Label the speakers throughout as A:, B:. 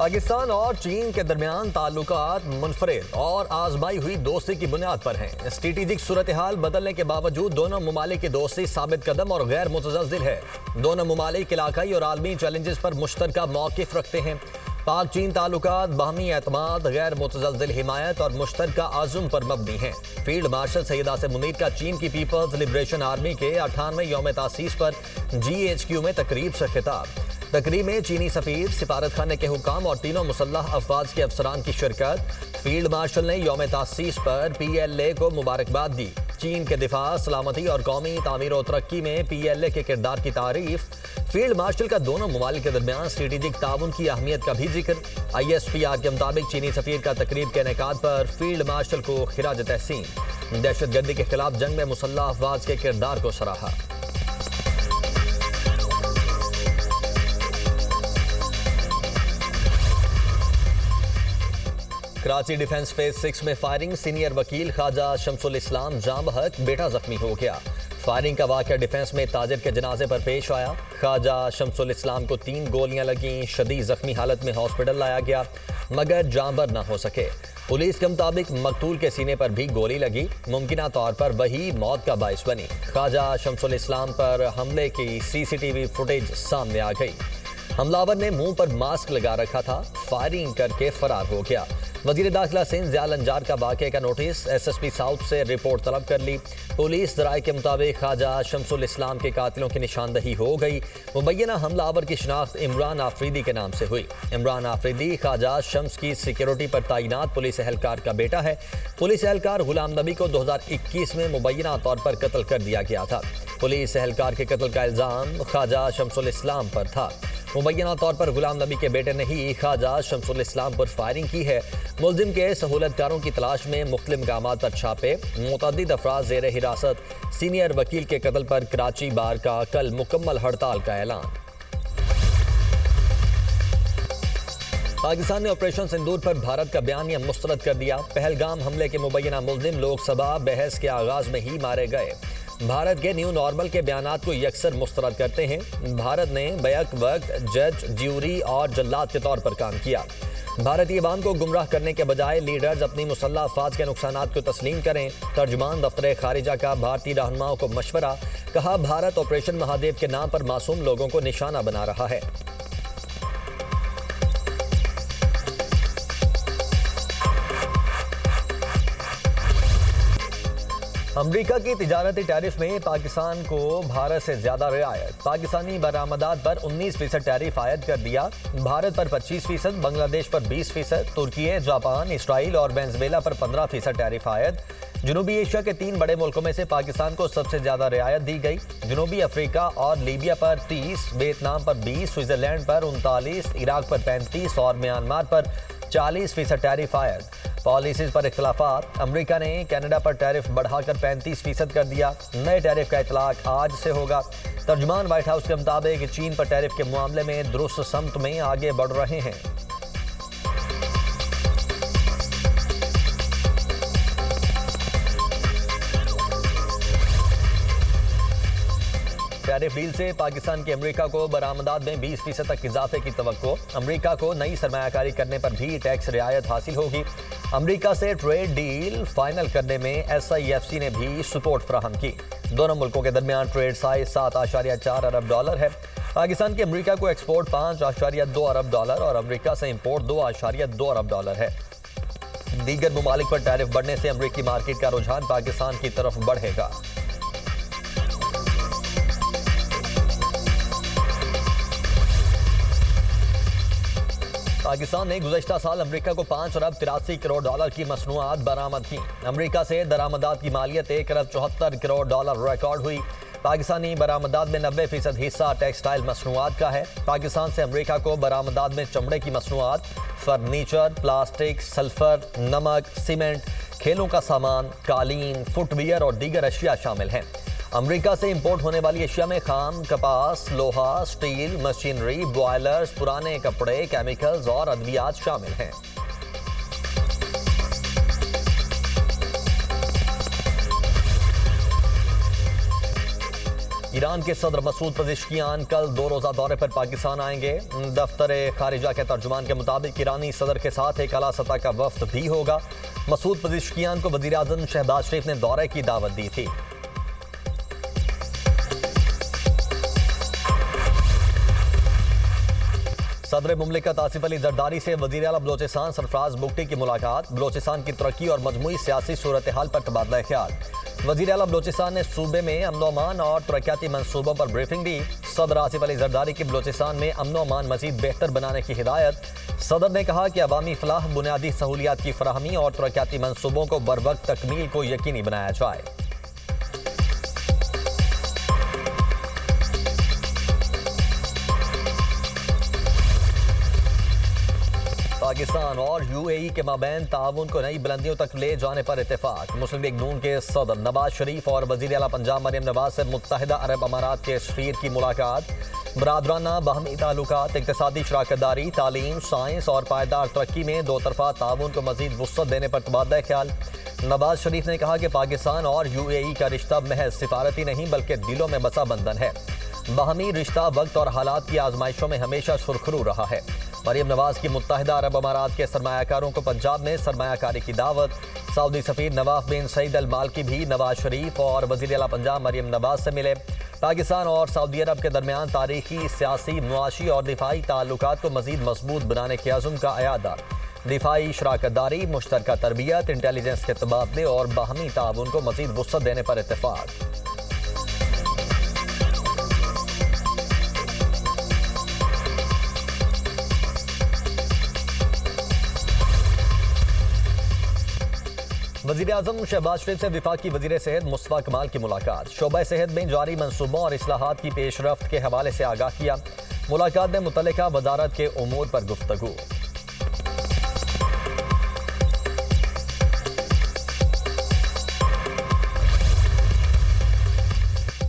A: पाकिस्तान और चीन के दरमियान ताल्लुकात मुनफरिद और आजमाई हुई दोस्ती की बुनियाद पर हैं। स्ट्रेटेजिक सूरत हाल बदलने के बावजूद दोनों ममालिक की दोस्ती साबित कदम और गैर मुतज़लज़िल है। दोनों ममालिक इलाकाई और आलमी चैलेंजेस पर मुश्तरका मौक़िफ़ रखते हैं। पाक चीन ताल्लुकात बाहमी एतमाद, गैर मुतज़लज़िल हिमायत और मुश्तरका आज़म पर मबनी हैं। फील्ड मार्शल सैयद आसिम मुनीर का चीन की पीपल्स लिबरेशन आर्मी के 98वें यौम तासीस पर GHQ में तकरीब से खिताब। तकरीब में चीनी सफीर, सिफारत खाने के हुकाम और तीनों मुसल्लह अफवाज के अफसरान की शिरकत। फील्ड मार्शल ने यौम तासीस पर PLA को मुबारकबाद दी। चीन के दिफा, सलामती और कौमी तामीर और तरक्की में PLA के किरदार की तारीफ। फील्ड मार्शल का दोनों ममालिक के दरमियान स्ट्रेटेजिक ताउन की अहमियत का भी जिक्र। ISPR के मुताबिक चीनी सफीर का तकरीब के इनेकाद पर फील्ड मार्शल को खिराज तहसीन। दहशतगर्दी के खिलाफ जंग में मुसल्लह अफवाज के किरदार को सराहा। कराची डिफेंस फेज 6 में फायरिंग, सीनियर वकील ख्वाजा शमसुल इस्लाम जाँ बहक, बेटा जख्मी हो गया। फायरिंग का वाक़या डिफेंस में ताजिर के जनाजे पर पेश आया। ख्वाजा शमसुल इस्लाम को 3 गोलियां लगीं, शदीद जख्मी हालत में हॉस्पिटल लाया गया मगर जाँबर न हो सके। पुलिस के मुताबिक मकतूल के सीने पर भी गोली लगी, मुमकिना तौर पर वही मौत का बाइस बनी। ख्वाजा शमसुल इस्लाम पर हमले की CCTV फुटेज सामने आ गई। हमलावर ने मुंह पर मास्क लगा रखा था, फायरिंग करके फरार हो गया। वजीर दाखिला सिंध ज़ियाल अंजार का वाक़े का नोटिस SSP साउथ से रिपोर्ट तलब कर ली। पुलिस ज़राए के मुताबिक ख्वाजा शमसुल इस्लाम के कातिलों की निशानदही हो गई। मुबैना हमलावर की शनाख्त इमरान आफरीदी के नाम से हुई। इमरान आफरीदी ख्वाजा शम्स की सिक्योरिटी पर तैनात पुलिस एहलकार का बेटा है। पुलिस एहलकार गुलाम नबी को 2021 में मुबैना तौर पर कत्ल कर दिया गया था। पुलिस एहलकार के कत्ल का इल्ज़ाम ख्वाजा शमसुल इस्लाम पर था। मुबैना तौर पर गुलाम नबी के बेटे ने ही ख्वाजा शमसुल इस्लाम पर फायरिंग की है। मुलजिम के सहूलतकारों की तलाश में मुख्तलिफ मकामात पर छापे। मुतअद्दिद अफराद ज़ेर हिरासत। सीनियर वकील के कत्ल पर कराची बार का कल मुकम्मल हड़ताल का ऐलान। पाकिस्तान ने ऑपरेशन सिंदूर पर भारत का बयानिया मुस्तरद कर दिया। पहलगाम हमले के मुबैना मुलजिम लोकसभा बहस के आगाज में ही मारे गए। भारत के न्यू नॉर्मल के बयानात को यकसर मुस्तरद करते हैं। भारत ने बैक वक्त जज, ज्यूरी और जल्लाद के तौर पर काम किया। भारतीय अवाम को गुमराह करने के बजाय लीडर्स अपनी मुसल्लह अफवाज के नुकसानात को तस्लीम करें। तर्जुमान दफ्तर खारिजा का भारतीय रहनुमाओं को मशवरा। कहा, भारत ऑपरेशन महादेव के नाम पर मासूम लोगों को निशाना बना रहा है। अमरीका की तिजारती टैरिफ में पाकिस्तान को भारत से ज्यादा रियायत। पाकिस्तानी बरामदात पर 19% टैरिफ आयद कर दिया। भारत पर 25%, बांग्लादेश पर 20%, तुर्की, जापान, इसराइल और वेनेजुएला पर 15% टैरिफ आयद। जनूबी एशिया के 3 बड़े मुल्कों में से पाकिस्तान को सबसे ज्यादा रियायत दी गई। जनूबी अफ्रीका और लीबिया पर 30, वियतनाम पर 20, स्विट्जरलैंड पर 39, इराक पर 35 और म्यांमार पर 40% टैरिफ आयद। पॉलिसीज पर इख्तलाफात। अमरीका ने कनाडा पर टैरिफ बढ़ाकर 35% कर दिया। नए टैरिफ का इतलाक आज से होगा। तर्जुमान व्हाइट हाउस के मुताबिक चीन पर टैरिफ के मामले में दुरुस्त समत में आगे बढ़ रहे हैं। टैरिफ डील से पाकिस्तान की अमेरिका को बरामदात में 20% तक इजाफे की तवक्को। अमेरिका को नई सरमायाकारी करने पर भी टैक्स रियायत हासिल होगी। अमेरिका से ट्रेड डील फाइनल करने में SIFC ने भी सपोर्ट फराहम की। दोनों मुल्कों के दरमियान ट्रेड साइज $7.4 अरब है। पाकिस्तान की अमेरिका को एक्सपोर्ट $5.2 अरब और अमेरिका से इंपोर्ट $2.2 अरब है। दीगर ममालिक पर टैरिफ बढ़ने से अमेरिकी मार्केट का रुझान पाकिस्तान की तरफ बढ़ेगा। पाकिस्तान ने गुज़श्ता साल अमेरिका को $5 अरब 83 करोड़ की मसनूआत बरामद की। अमेरिका से दरामदात की मालियत $1 अरब 74 करोड़ रिकॉर्ड हुई। पाकिस्तानी बरामदात में 90% हिस्सा टेक्सटाइल मसनूआत का है। पाकिस्तान से अमेरिका को बरामदात में चमड़े की मसनूआत, फर्नीचर, प्लास्टिक, सल्फर, नमक, सीमेंट, खेलों का सामान, कालीन, फुटवियर और दीगर अशिया शामिल हैं। अमेरिका से इंपोर्ट होने वाली अशिया में खाम, कपास, लोहा, स्टील, मशीनरी, बॉयलर्स, पुराने कपड़े, केमिकल्स और अद्वियात शामिल हैं। ईरान के सदर मसूद पज़ेश्कियान कल 2 रोज़ा दौरे पर पाकिस्तान आएंगे। दफ्तर खारिजा के तर्जुमान के मुताबिक ईरानी सदर के साथ एक आला सतह का वफ्द भी होगा। मसूद पज़ेश्कियान को वज़ीर आज़म शहबाज शरीफ ने दौरे की दावत दी थी। सदर मुमलिकत आसिफ अली जरदारी से वज़ीर आला बलोचिस्तान सरफराज बुगटी की मुलाकात। बलोचिस्तान की तरक्की और मजमूई सियासी सूरत हाल पर तबादला ख्याल। वज़ीर आला बलोचिस्तान ने सूबे में अमन अमान और तरक्याती मंसूबों पर ब्रीफिंग दी। सदर आसिफ अली जरदारी की बलोचिस्तान में अमन अमान मजीद बेहतर बनाने की हिदायत। सदर ने कहा कि अवामी फलाह, बुनियादी सहूलियात की फराहमी और तरक्याती मंसूबों को बरवक्त तकमील को यकीनी बनाया जाए। पाकिस्तान और यूएई के माबैन ताउन को नई बुलंदियों तक ले जाने पर इत्तेफाक। मुस्लिम लीग नून के सदर नवाज शरीफ और वज़ीर आला पंजाब मरियम नवाज से मुत्तहिदा अरब अमारात के सफीर की मुलाकात। बरादराना बाहमी ताल्लुकात, इक़्तिसादी शराकतदारी, तालीम, साइंस और पायदार तरक्की में दो तरफा ताउन को मजीद वुसअत देने पर तबादला ख्याल। नवाज शरीफ ने कहा कि पाकिस्तान और यूएई का रिश्ता महज सिफारती नहीं बल्कि दिलों में बसा बंधन है। बाहमी रिश्ता वक्त और हालात की आजमाइशों में हमेशा सुरखरू रहा है। मरियम नवाज की मुत्तहिदा अरब अमारात के सरमायाकारों को पंजाब में सरमायाकारी की दावत। सऊदी सफीर नवाफ बिन सईद अल मालकी भी नवाज शरीफ और वज़ीर आला पंजाब मरियम नवाज से मिले। पाकिस्तान और सऊदी अरब के दरमियान तारीखी, सियासी, मुआशी और दिफाई ताल्लुकात को मजीद मजबूत बनाने के अज़्म का अयादा। दिफाई शराकतदारी, मुश्तरका तरबियत, इंटेलिजेंस के तबादले और बाहमी ताउन को मजीद वुसअत देने पर इत्तेफाक। वज़ीर आज़म शहबाज शरीफ से वफाकी वज़ीर सेहत मुस्तफ़ा कमाल की मुलाकात। शोबा सेहत में जारी मंसूबों और इस्लाहात की पेशरफ्त के हवाले से आगाह किया। मुलाकात में मुतल्लिका वजारत के उमूर पर गुफ्तगू।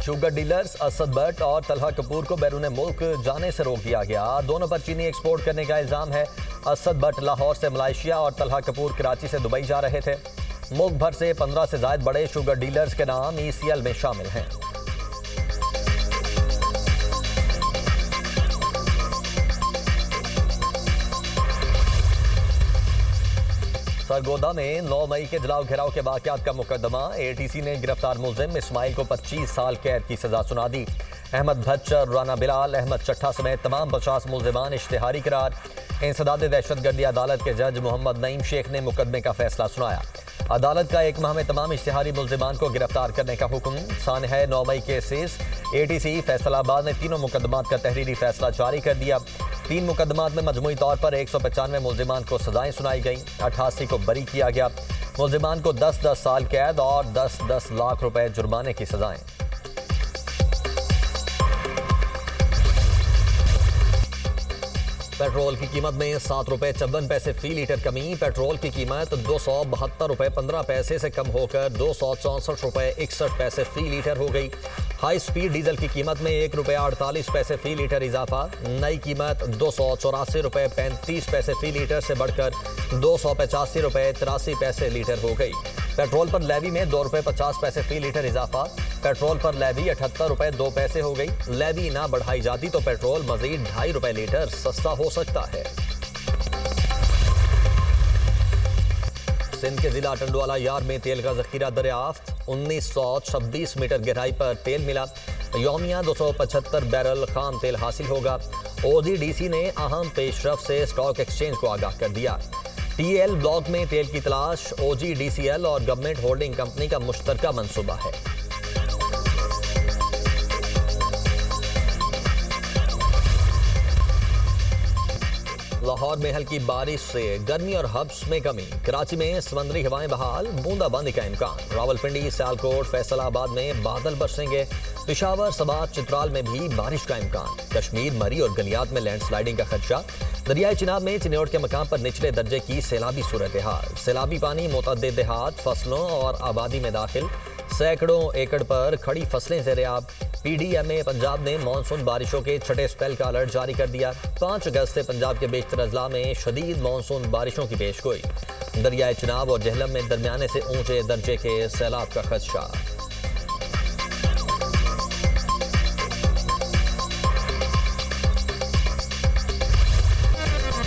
A: शुगर डीलर्स असद भट्ट और तलहा कपूर को बैरून मुल्क जाने से रोक दिया गया। दोनों पर चीनी एक्सपोर्ट करने का इल्जाम है। असद भट्ट लाहौर से मलेशिया और तलहा कपूर कराची से दुबई जा रहे थे। मुल्क भर से 15 से ज्यादा बड़े शुगर डीलर्स के नाम ECL में शामिल हैं। सरगोदा में 9 मई के जलाओ घेराव के वाकयात का मुकदमा। ATC ने गिरफ्तार मुलजिम इस्माइल को 25 साल कैद की सजा सुना दी। अहमद भच्चर, राना बिलाल, अहमद चट्ठा समेत तमाम 50 मुलजिमान इश्तिहारी करार। इंसदाद दहशतगर्दी अदालत के जज मोहम्मद नईम शेख ने मुकदमे का फैसला सुनाया। अदालत का 1 माह में तमाम इश्तिहारी मुलजिमान को गिरफ्तार करने का हुक्म। सानह 9 मई केसेस। ATC फैसलाबाद ने तीनों मुकदमात का तहरीरी फैसला जारी कर दिया। 3 मुकदमात में मजमूई तौर पर 195 मुलजिमान को सजाएं सुनाई गई। 88 को बरी किया गया। मुलजिमान को 10-10 साल कैद और 10-10 लाख रुपए जुर्माने की सजाएं। पेट्रोल की कीमत में 7 रुपए 54 पैसे फी लीटर कमी। पेट्रोल की कीमत 272 रुपए 15 पैसे से कम होकर 264 रुपए 61 पैसे फी लीटर हो गई। हाई स्पीड डीजल की कीमत में 1 रुपया 48 पैसे फी लीटर इजाफा। नई कीमत 284 रुपए 35 पैसे फी लीटर से बढ़कर 285 रुपए 83 पैसे लीटर हो गई। पेट्रोल पर लेवी में 2 रुपए 50 पैसे फी लीटर इजाफा। पेट्रोल पर लेवी 78 रुपए 2 पैसे हो गई। लेवी ना बढ़ाई जाती तो पेट्रोल मजीद 2.5 रुपए लीटर सस्ता हो सकता है। सिंध के जिला टंडवाला यार्ड में तेल का जखीरा दरियाफ्त। 1926 मीटर गहराई पर तेल मिला। यौमिया 275 बैरल खाम तेल हासिल होगा। OGDC ने अहम पेशरफ से स्टॉक एक्सचेंज को आगाह कर दिया। TL ब्लॉक में तेल की तलाश OGDCL और गवर्नमेंट होल्डिंग कंपनी का मुश्तरका मंसूबा है। लाहौर में हल्की बारिश से गर्मी और हब्स में कमी। कराची में समंदरी हवाएं बहाल, बूंदाबांदी का इम्कान। रावलपिंडी, सियालकोट, फैसलाबाद में बादल बरसेंगे। पेशावर, सबात, चित्राल में भी बारिश का इम्कान। कश्मीर, मरी और गलियात में लैंडस्लाइडिंग का खदशा। दरियाई चिनाब में चिन्योट के मकाम पर निचले दर्जे की सैलाबी सूरत हाल। सैलाबी पानी मुतअद्दिद देहात, फसलों और आबादी में दाखिल। सैकड़ों एकड़ पर खड़ी फसलें ज़ेर-ए-आब। PDMA पंजाब ने मानसून बारिशों के छठे स्पेल का अलर्ट जारी कर दिया। 5 अगस्त से पंजाब के बेशतर अजला में शदीद मानसून बारिशों की पेशगोई। दरियाए चिनाब और जहलम में दरमियाने से ऊंचे दर्जे के सैलाब का खदशा।